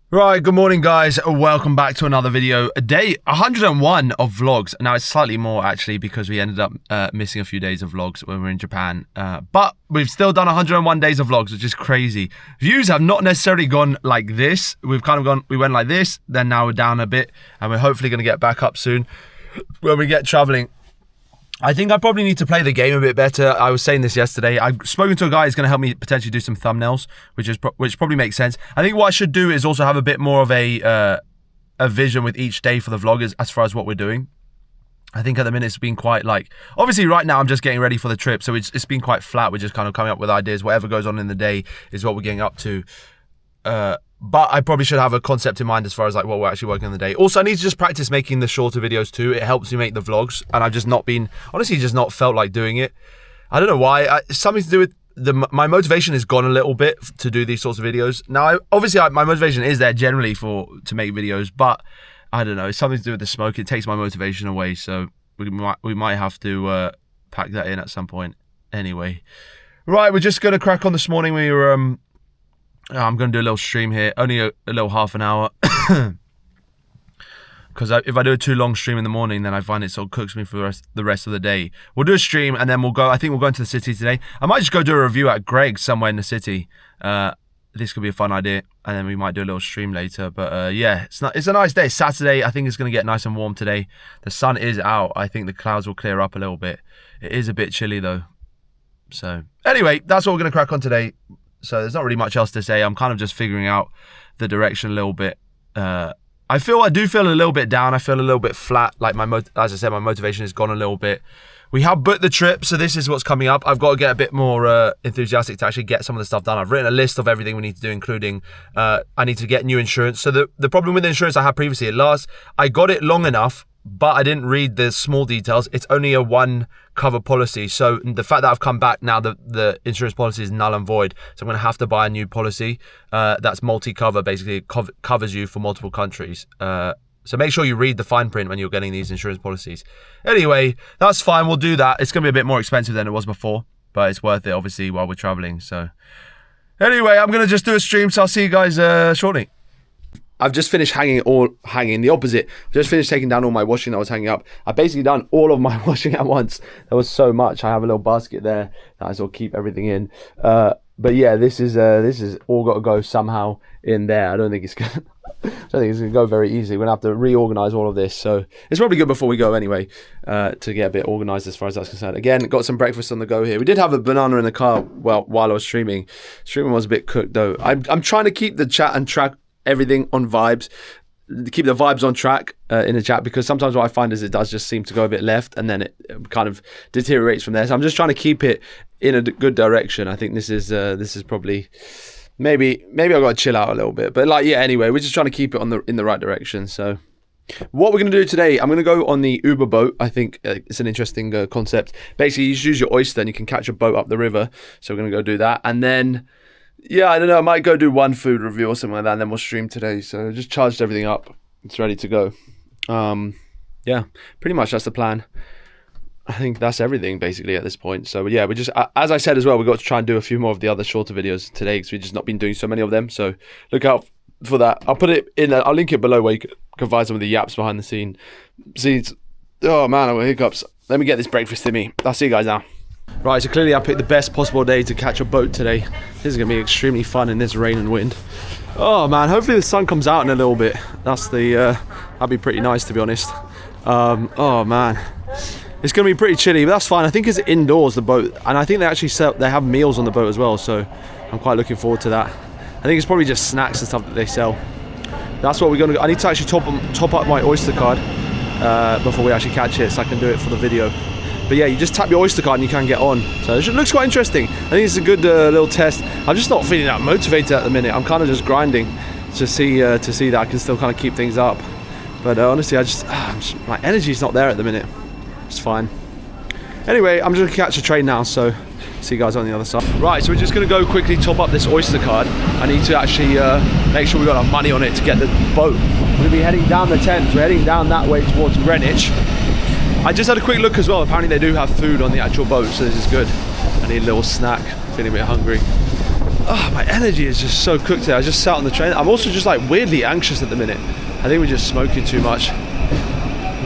Right, good morning guys, welcome back to another video. Day 101 of vlogs. Now it's slightly more actually because we ended up missing a few days of vlogs when we were in Japan. But we've still done 101 days of vlogs, which is crazy. Views have not necessarily gone like this. We went like this, then now we're down a bit, and we're hopefully going to get back up soon when we get traveling. I think I probably need to play the game a bit better. I was saying this yesterday. I've spoken to a guy who's going to help me potentially do some thumbnails, which probably makes sense. I think what I should do is also have a bit more of a vision with each day for the vlog as far as what we're doing. I think at the minute it's been quite like, obviously right now I'm just getting ready for the trip, so it's been quite flat. We're just kind of coming up with ideas. Whatever goes on in the day is what we're getting up to. But I probably should have a concept in mind as far as like what we're actually working on the day. Also, I need to just practice making the shorter videos too. It helps me make the vlogs, and I've just not been, honestly, just not felt like doing it. I don't know why. It's something to do with my motivation has gone a little bit to do these sorts of videos. Now, obviously, my motivation is there generally to make videos, but I don't know. It's something to do with the smoke. It takes my motivation away, so we might have to pack that in at some point. Anyway, right, we're just gonna crack on this morning. We were I'm going to do a little stream here, only a little half an hour. Because if I do a too long stream in the morning, then I find it sort of cooks me for the rest of the day. We'll do a stream and then I think we'll go into the city today. I might just go do a review at Greg's somewhere in the city. This could be a fun idea. And then we might do a little stream later. But yeah, it's a nice day. It's Saturday. I think it's going to get nice and warm today. The sun is out. I think the clouds will clear up a little bit. It is a bit chilly though. So anyway, that's what we're going to crack on today. So there's not really much else to say. I'm kind of just figuring out the direction a little bit. I do feel a little bit down. I feel a little bit flat. Like as I said, my motivation has gone a little bit. We have booked the trip, so this is what's coming up. I've got to get a bit more enthusiastic to actually get some of the stuff done. I've written a list of everything we need to do, including I need to get new insurance. So the problem with the insurance I had previously, I got it long enough, but I didn't read the small details. It's only a one cover policy. So the fact that I've come back now, the insurance policy is null and void. So I'm going to have to buy a new policy that's multi-cover, basically. It covers you for multiple countries. So make sure you read the fine print when you're getting these insurance policies. Anyway, that's fine. We'll do that. It's going to be a bit more expensive than it was before, but it's worth it, obviously, while we're traveling. So anyway, I'm going to just do a stream. So I'll see you guys shortly. I've just finished hanging the opposite. I've just finished taking down all my washing that was hanging up. I've basically done all of my washing at once. There was so much. I have a little basket there that I sort of keep everything in. But yeah, this is all got to go somehow in there. I don't think it's gonna go very easily. We're gonna have to reorganize all of this. So it's probably good before we go anyway, to get a bit organized as far as that's concerned. Again, got some breakfast on the go here. We did have a banana in the car while I was streaming. Streaming was a bit cooked though. I'm trying to keep the chat and track everything on vibes, keep the vibes on track in the chat, because sometimes what I find is it does just seem to go a bit left and then it kind of deteriorates from there. So I'm just trying to keep it in a good direction. I think this is probably maybe I've got to chill out a little bit, but like, yeah, anyway, we're just trying to keep it in the right direction. So what we're going to do today, I'm going to go on the Uber boat. I think it's an interesting concept. Basically, you just use your oyster and you can catch a boat up the river. So we're going to go do that, and then yeah, I don't know, I might go do one food review or something like that, and then we'll stream today. So I just charged everything up. It's ready to go. Yeah, pretty much that's the plan. I think that's everything basically at this point. So yeah, we just, as I said as well, we've got to try and do a few more of the other shorter videos today because we've just not been doing so many of them. So look out for that. I'll put it in, I'll link it below where you can find some of the yaps behind the scenes. Oh man, I've got hiccups. Let me get this breakfast in me. I'll see you guys now. Right, so clearly I picked the best possible day to catch a boat today. This is going to be extremely fun in this rain and wind. Oh man, hopefully the sun comes out in a little bit. That'd be pretty nice, to be honest. Oh man, it's going to be pretty chilly, but that's fine. I think it's indoors, the boat, and I think they have meals on the boat as well, so I'm quite looking forward to that. I think it's probably just snacks and stuff that they sell. That's what we're going to. I need to actually top up my oyster card before we actually catch it, so I can do it for the video. But yeah, you just tap your oyster card and you can get on. So it looks quite interesting. I think it's a good little test. I'm just not feeling that motivated at the minute. I'm kind of just grinding to see that I can still kind of keep things up. But honestly, my energy's not there at the minute. It's fine. Anyway, I'm just going to catch a train now, so see you guys on the other side. Right, so we're just going to go quickly top up this oyster card. I need to actually make sure we got our money on it to get the boat. We're going to be heading down the Thames. We're heading down that way towards Greenwich. I just had a quick look as well. Apparently they do have food on the actual boat, so this is good. I need a little snack. Feeling a bit hungry. Oh, my energy is just so cooked today. I just sat on the train. I'm also just like weirdly anxious at the minute. I think we're just smoking too much.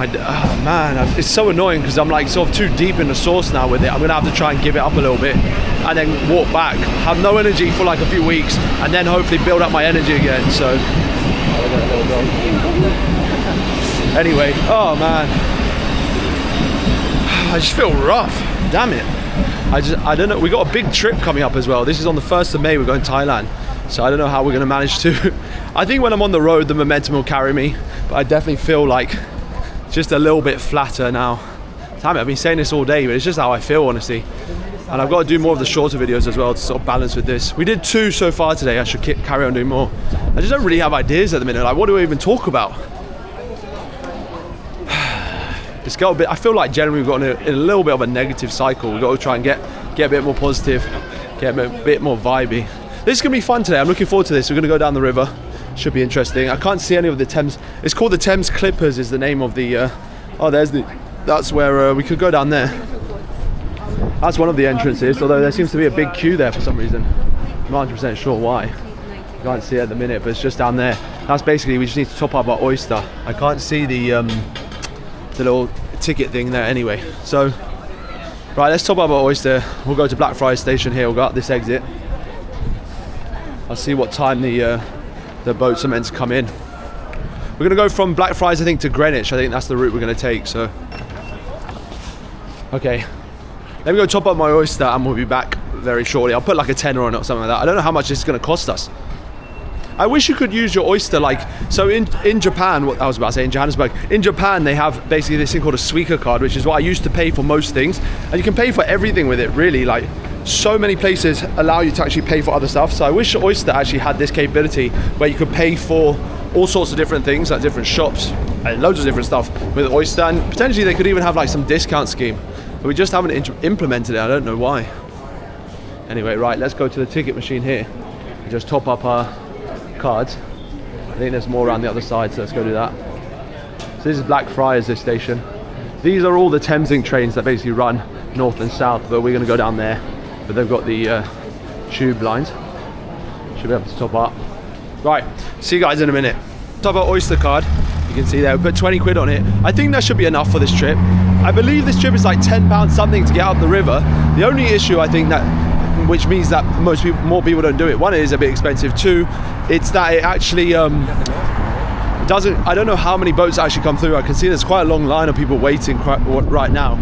Oh man, it's so annoying because I'm like sort of too deep in the sauce now with it. I'm gonna have to try and give it up a little bit and then walk back. Have no energy for like a few weeks and then hopefully build up my energy again. So anyway, oh man, I just feel rough. Damn it. I don't know. We got a big trip coming up as well. This is on the 1st of May. We're going to Thailand. So I don't know how we're gonna manage to. I think when I'm on the road, the momentum will carry me. But I definitely feel like just a little bit flatter now. Damn it, I've been saying this all day, but it's just how I feel, honestly. And I've got to do more of the shorter videos as well to sort of balance with this. We did 2 so far today. I should carry on doing more. I just don't really have ideas at the minute. Like, what do we even talk about? It's got a bit. I feel like generally we've got in a little bit of a negative cycle. We've got to try and get a bit more positive, get a bit more vibey. This is gonna be fun today. I'm looking forward to this. We're gonna go down the river. Should be interesting. I can't see any of the Thames. It's called the Thames Clippers is the name of the that's where we could go down there. That's one of the entrances, although there seems to be a big queue there for some reason. I'm not 100% sure why. You can't see it at the minute, but it's just down there. That's basically, we just need to top up our oyster. I can't see the little ticket thing there anyway. So right, let's top up our oyster. We'll go to Blackfriars station here. We'll go up this exit. I'll see what time the boats are meant to come in. We're going to go from Blackfriars, I think, to Greenwich. I think that's the route we're going to take. So, okay, let me go top up my oyster and we'll be back very shortly. I'll put like a tenner on it or something like that. I don't know how much this is going to cost us. I wish you could use your oyster like, so in Japan, what I was about to say, in Johannesburg, in Japan they have basically this thing called a Suica card, which is what I used to pay for most things. And you can pay for everything with it, really. Like, so many places allow you to actually pay for other stuff. So I wish Oyster actually had this capability where you could pay for all sorts of different things, like different shops and loads of different stuff with Oyster. And potentially they could even have like some discount scheme. But we just haven't implemented it. I don't know why. Anyway, right, let's go to the ticket machine here and just top up our cards. I think there's more around the other side, so let's go do that. So this is Blackfriars, this station. These are all the Thameslink trains that basically run north and south, but we're going to go down there. But they've got the tube lines. Should be able to top up. Right, see you guys in a minute. Top up Oyster card. You can see there, we put 20 quid on it. I think that should be enough for this trip. I believe this trip is like £10 something to get up the river. The only issue I think that, which means that more people don't do it. One, it is a bit expensive. 2, it's that it actually doesn't. I don't know how many boats actually come through. I can see there's quite a long line of people waiting right now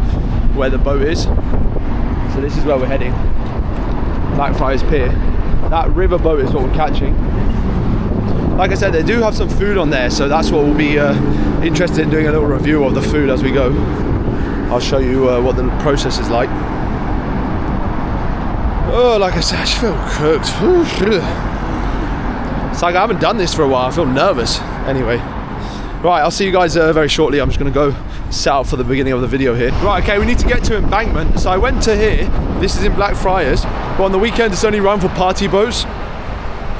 where the boat is. So this is where we're heading. Blackfriars Pier. That river boat is what we're catching. Like I said, they do have some food on there, so that's what we'll be interested in doing a little review of the food as we go. I'll show you what the process is like. Oh, like I said, I just feel cooked. It's like I haven't done this for a while. I feel nervous. Anyway, right, I'll see you guys very shortly. I'm just going to go set up for the beginning of the video here. Right, okay, we need to get to Embankment. So I went to here. This is in Blackfriars, but on the weekend it's only run for party boats.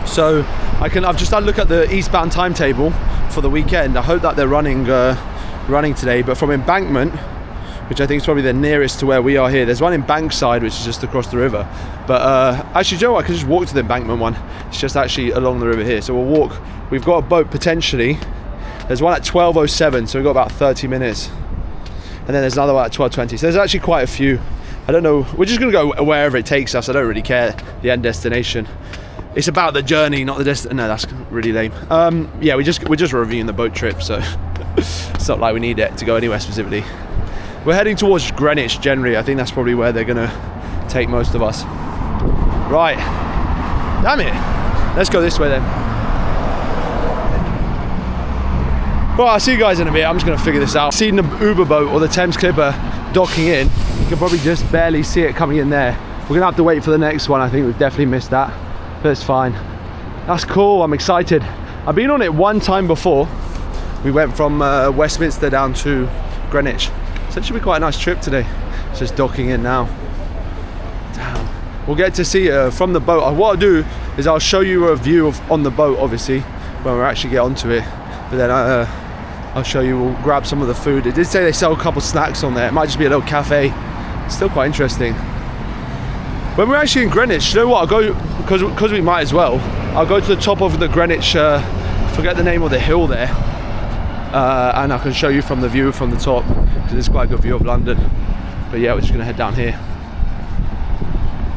So I've just had a look at the eastbound timetable for the weekend. I hope that they're running today. But from Embankment, which I think is probably the nearest to where we are here, there's one in Bankside, which is just across the river. But actually, Joe, I could just walk to the Embankment one. It's just actually along the river here. So we'll walk. We've got a boat potentially. There's one at 12:07, so we've got about 30 minutes. And then there's another one at 12:20. So there's actually quite a few. I don't know. We're just going to go wherever it takes us. I don't really care the end destination. It's about the journey, not the destination. No, that's really lame. Yeah, we're just reviewing the boat trip, so it's not like we need it to go anywhere specifically. We're heading towards Greenwich generally. I think that's probably where they're going to take most of us. Right. Damn it. Let's go this way then. Well, I'll see you guys in a bit. I'm just going to figure this out. Seeing the Uber boat or the Thames Clipper docking in, you can probably just barely see it coming in there. We're going to have to wait for the next one. I think we've definitely missed that, but it's fine. That's cool. I'm excited. I've been on it one time before. We went from Westminster down to Greenwich. So it should be quite a nice trip today. It's just docking in now. Damn. We'll get to see from the boat. What I'll do is I'll show you a view on the boat, obviously, when we actually get onto it. But then I'll show you, we'll grab some of the food. It did say they sell a couple snacks on there. It might just be a little cafe. It's still quite interesting. When we're actually in Greenwich, you know what? I'll go, because we might as well, I'll go to the top of the Greenwich, forget the name of the hill there, and I can show you from the view from the top, because it's quite a good view of London. But yeah, we're just going to head down here.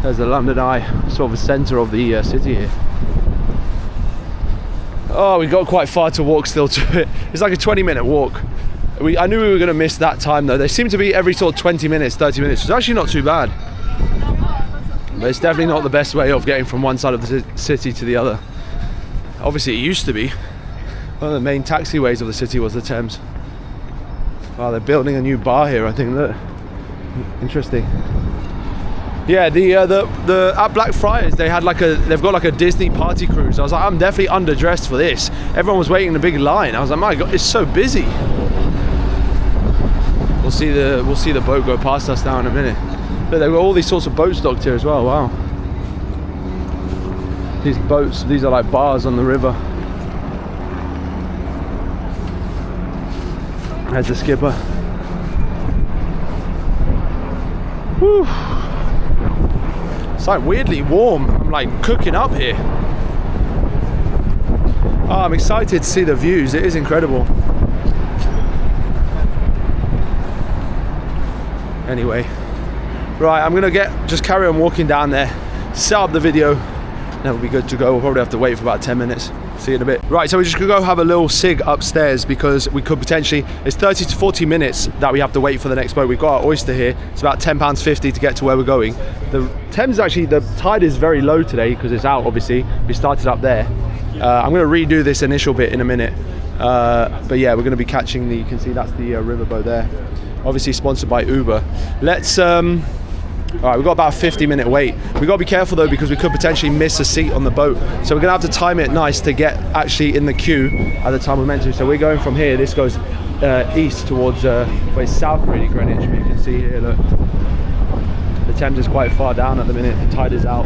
There's the London Eye, sort of the centre of the city here. Oh, we got quite far to walk still to it. It's like a 20-minute walk. I knew we were going to miss that time though. They seem to be every sort of 20 minutes, 30 minutes. It's actually not too bad. But it's definitely not the best way of getting from one side of the city to the other. Obviously it used to be. One of the main taxiways of the city was the Thames. Wow, they're building a new bar here, I think. Look. Interesting. Yeah, the at Blackfriars they've got like a Disney party cruise. I was like, I'm definitely underdressed for this. Everyone was waiting in a big line. I was like, my God, it's so busy. We'll see the boat go past us now in a minute. But they've got all these sorts of boats docked here as well. Wow. These boats, these are like bars on the river. There's the skipper. Whew. It's like weirdly warm. I'm like cooking up here. Oh, I'm excited to see the views. It is incredible. Anyway, right, I'm gonna just carry on walking down there, set up the video, and then we'll be good to go. We'll probably have to wait for about 10 minutes. See you in a bit. Right, so we're just gonna go have a little cig upstairs because we could potentially, it's 30 to 40 minutes that we have to wait for the next boat. We've got our oyster here. It's about £10.50 to get to where we're going. The Thames actually, the tide is very low today because it's out, obviously. We started up there. I'm gonna redo this initial bit in a minute. But yeah, we're gonna be catching you can see that's the riverboat there. Obviously sponsored by Uber. Let's, all right, we've got about a 50-minute wait. We've got to be careful though because we could potentially miss a seat on the boat. So we're going to have to time it nice to get actually in the queue at the time we're meant to. So we're going from here. This goes east towards, well, it's south really, Greenwich. But you can see here, look. The Thames is quite far down at the minute. The tide is out.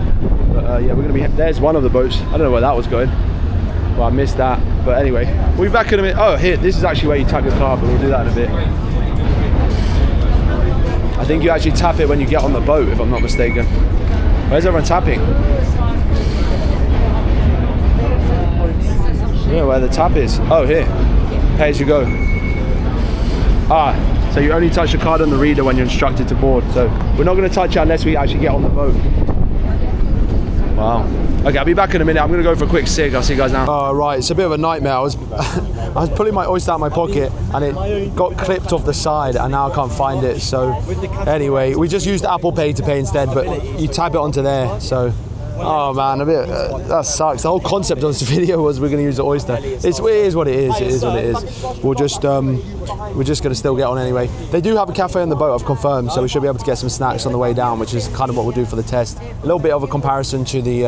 But yeah, we're going to be, there's one of the boats. I don't know where that was going. Well, I missed that. But anyway, we'll be back in a minute. Oh, here, this is actually where you tap your car, but we'll do that in a bit. I think you actually tap it when you get on the boat, if I'm not mistaken. Where's everyone tapping? Yeah, where the tap is. Oh, here. Pay as you go. Ah, so you only touch the card on the reader when you're instructed to board. So we're not going to touch it unless we actually get on the boat. Wow. Okay, I'll be back in a minute. I'm going to go for a quick cig. I'll see you guys now. Right, it's a bit of a nightmare. I was pulling my oyster out of my pocket and it got clipped off the side and now I can't find it. So anyway, we just used Apple Pay to pay instead, but you tap it onto there. So, oh man, a bit, that sucks. The whole concept of this video was we're going to use the oyster. It is what it is. It is what it is. We're just going to still get on anyway. They do have a cafe on the boat, I've confirmed, so we should be able to get some snacks on the way down, which is kind of what we'll do for the test. A little bit of a comparison to the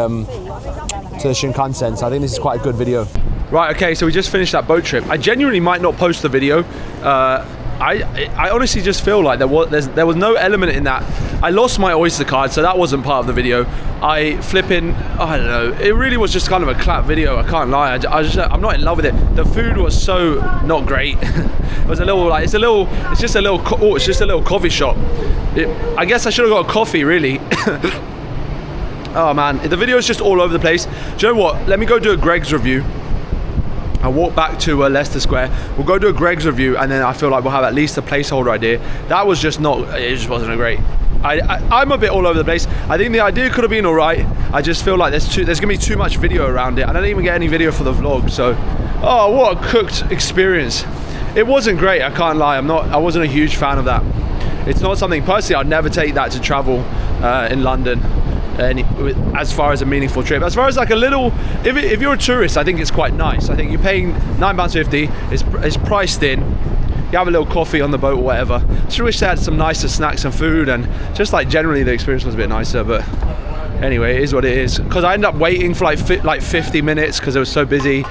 Shinkansen, so I think this is quite a good video. Right, okay, so we just finished that boat trip. I genuinely might not post the video. I honestly just feel like there was no element in that. I lost my oyster card, so that wasn't part of the video. I don't know, it really was just kind of a clap video, I can't lie. I'm not in love with it. The food was so not great. It was a little like, it's just a little coffee shop. I guess I should have got a coffee really. Oh man, the video is just all over the place. Do you know what? Let me go do a Greg's review. I'll walk back to Leicester Square. We'll go do a Greg's review, and then I feel like we'll have at least a placeholder idea. That was just not. It just wasn't a great. I'm a bit all over the place. I think the idea could have been all right. I just feel like there's gonna be too much video around it. I don't even get any video for the vlog. So, oh, what a cooked experience. It wasn't great. I can't lie. I wasn't a huge fan of that. It's not something personally. I'd never take that to travel in London. As far as a meaningful trip, as far as like a little, if you're a tourist, I think it's quite nice. I think you're paying £9.50. It's priced in. You have a little coffee on the boat or whatever. Just wish they had some nicer snacks and food, and just like generally the experience was a bit nicer. But anyway, it is what it is. Because I ended up waiting for like 50 minutes because it was so busy,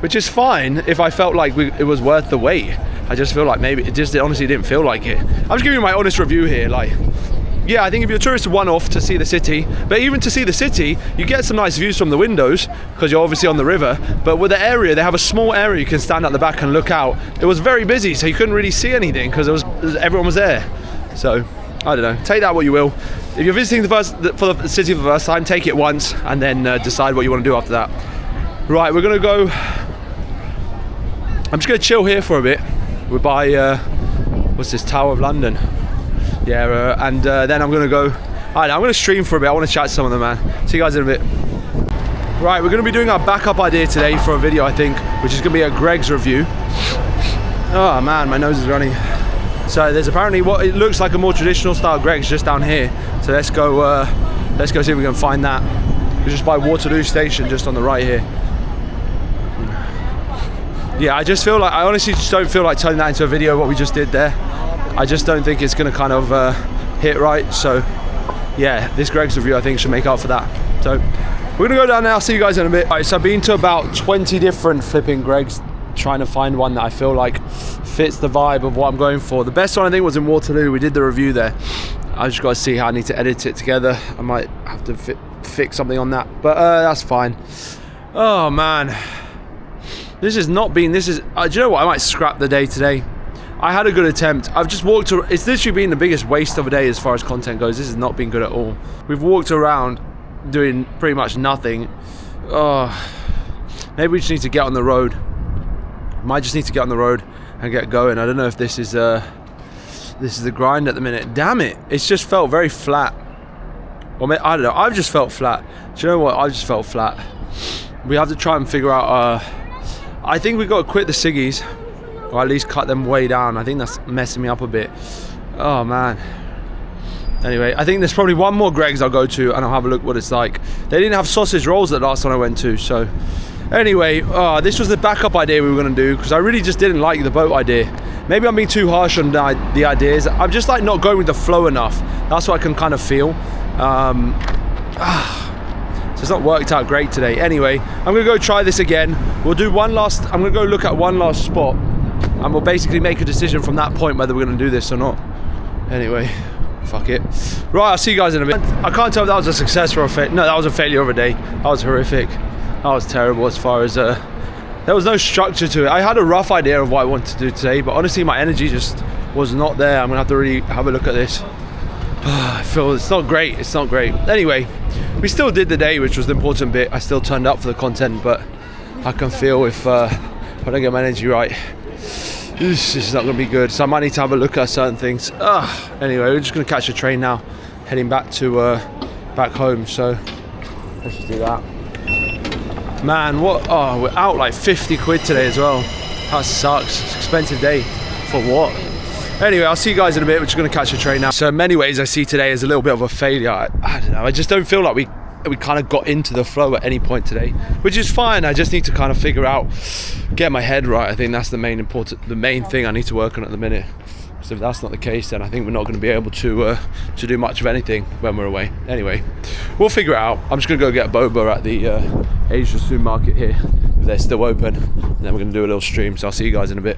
which is fine if I felt like it was worth the wait. I just feel like maybe it honestly didn't feel like it. I'm just giving you my honest review here. Like, yeah, I think if you're a tourist, one-off to see the city, but even to see the city, you get some nice views from the windows because you're obviously on the river. But with the area, they have a small area you can stand at the back and look out. It was very busy, so you couldn't really see anything because everyone was there. So I don't know. Take that what you will. If you're visiting for the city for the first time, take it once and then decide what you want to do after that. Right, we're gonna go. I'm just gonna chill here for a bit. We're by what's this, Tower of London? Yeah, and then I'm gonna go. I'm gonna stream for a bit. I want to chat to some of them, man. See you guys in a bit. Right, we're gonna be doing our backup idea today for a video, I think, which is gonna be a Greg's review. Oh man, my nose is running. So there's apparently what it looks like a more traditional style Greg's just down here. So let's go see if we can find that. It's just by Waterloo Station, just on the right here. Yeah, I just feel like, I honestly just don't feel like turning that into a video, what we just did there. I just don't think it's gonna kind of hit right. So yeah, this Greg's review I think should make up for that. So we're gonna go down now, see you guys in a bit. Alright, so I've been to about 20 different flipping Greg's, trying to find one that I feel like fits the vibe of what I'm going for. The best one I think was in Waterloo. We did the review there. I just got to see how I need to edit it together. I might have to fix something on that, but that's fine. Oh man, this has not been, this is, do you know what, I might scrap the day today. I had a good attempt. I've just walked around. It's literally been the biggest waste of a day as far as content goes. This has not been good at all. We've walked around doing pretty much nothing. Oh, maybe we just need to get on the road. Might just need to get on the road and get going. I don't know if this is the grind at the minute. Damn it, it's just felt very flat. Or I don't know, I've just felt flat. Do you know what, I've just felt flat. We have to try and figure out, I think we've got to quit the ciggies, or at least cut them way down. I think that's messing me up a bit. Oh man. Anyway, I think there's probably one more Greg's I'll go to and I'll have a look what it's like. They didn't have sausage rolls the last one I went to, so. Anyway, this was the backup idea we were going to do because I really just didn't like the boat idea. Maybe I'm being too harsh on the ideas. I'm just like not going with the flow enough. That's what I can kind of feel. So it's not worked out great today. Anyway, I'm going to go try this again. We'll do I'm going to go look at one last spot and we'll basically make a decision from that point whether we're going to do this or not. Anyway, fuck it. Right, I'll see you guys in a bit. I can't tell if that was a success or a failure. No, that was a failure of a day. That was horrific. That was terrible as far as, there was no structure to it. I had a rough idea of what I wanted to do today, but honestly my energy just was not there. I'm gonna have to really have a look at this. I feel it's not great, it's not great. Anyway, we still did the day, which was the important bit. I still turned up for the content, but I can feel if I don't get my energy right, this is not gonna be good. So I might need to have a look at certain things. Anyway, we're just gonna catch a train now, heading back to back home, so let's just do that. Man, what? Oh, we're out like 50 quid today as well. That sucks. It's an expensive day. For what? Anyway, I'll see you guys in a bit. We're just going to catch a train now. So in many ways, I see today as a little bit of a failure. I don't know. I just don't feel like we kind of got into the flow at any point today, which is fine. I just need to kind of figure out, get my head right. I think that's the main thing I need to work on at the minute. So if that's not the case, then I think we're not going to be able to do much of anything when we're away. Anyway, we'll figure it out. I'm just going to go get boba at the Asia supermarket here, if they're still open. And then we're going to do a little stream, so I'll see you guys in a bit.